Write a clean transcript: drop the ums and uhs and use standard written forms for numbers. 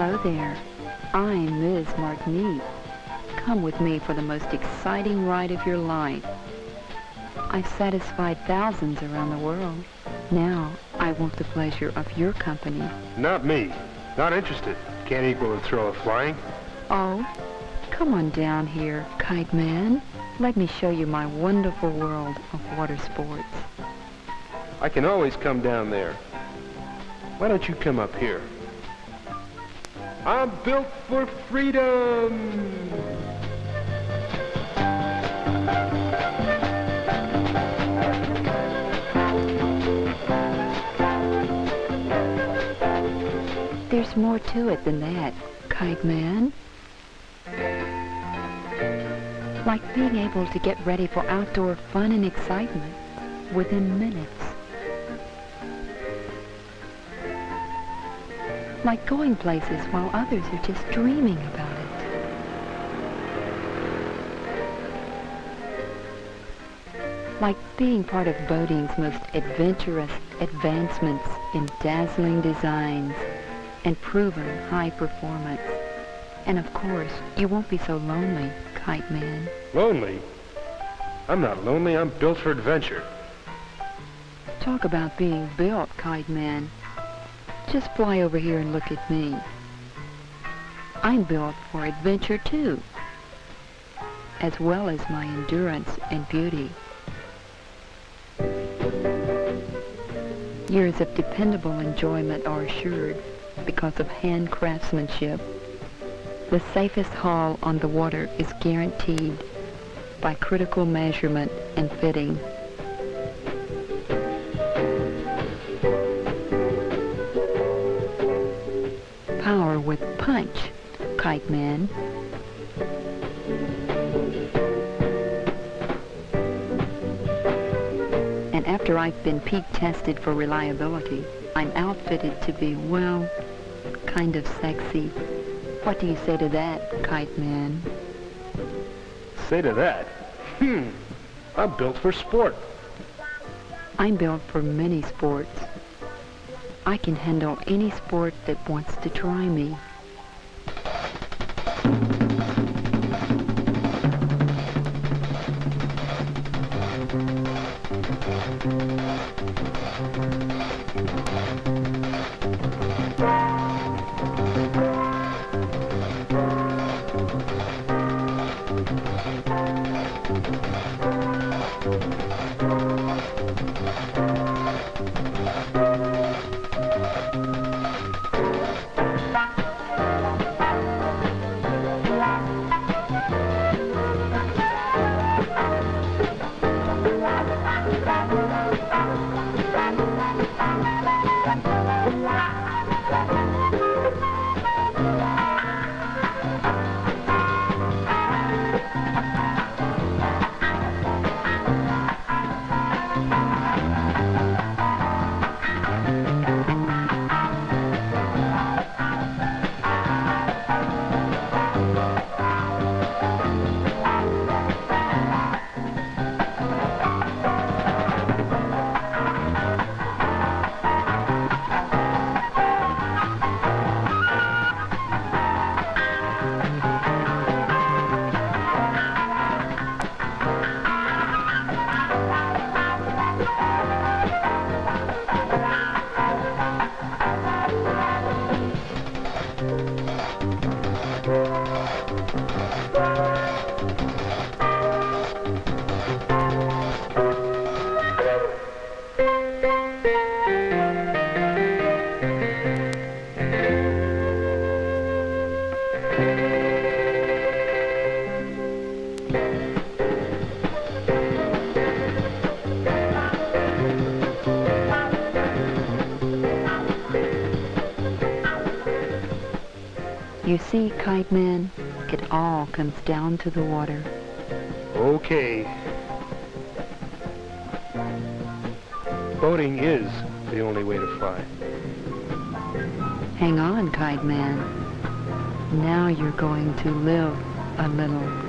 Hello there. I'm Ms. Martinique. Come with me for the most exciting ride of your life. I've satisfied thousands around the world. Now, I want the pleasure of your company. Not me. Not interested. Can't equal the thrill of flying. Oh, come on down here, Kite Man. Let me show you my wonderful world of water sports. I can always come down there. Why don't you come up here? I'm built for freedom! There's more to it than that, Kite Man. Like being able to get ready for outdoor fun and excitement within minutes. Like going places while others are just dreaming about it. Like being part of boating's most adventurous advancements in dazzling designs and proven high performance. And of course, you won't be so lonely, Kite Man. Lonely? I'm not lonely. I'm built for adventure. Talk about being built, Kite Man. Just fly over here and look at me. I'm built for adventure too, as well as my endurance and beauty. Years of dependable enjoyment are assured because of hand craftsmanship. The safest haul on the water is guaranteed by critical measurement and fitting. Power with punch, Kite Man. And after I've been peak tested for reliability, I'm outfitted to be, well, kind of sexy. What do you say to that, Kite Man? Say to that? I'm built for sport. I'm built for many sports. I can handle any sport that wants to try me. You see, Kite Man, it all comes down to the water. Okay. Boating is the only way to fly. Hang on, Kite Man. Now you're going to live a little.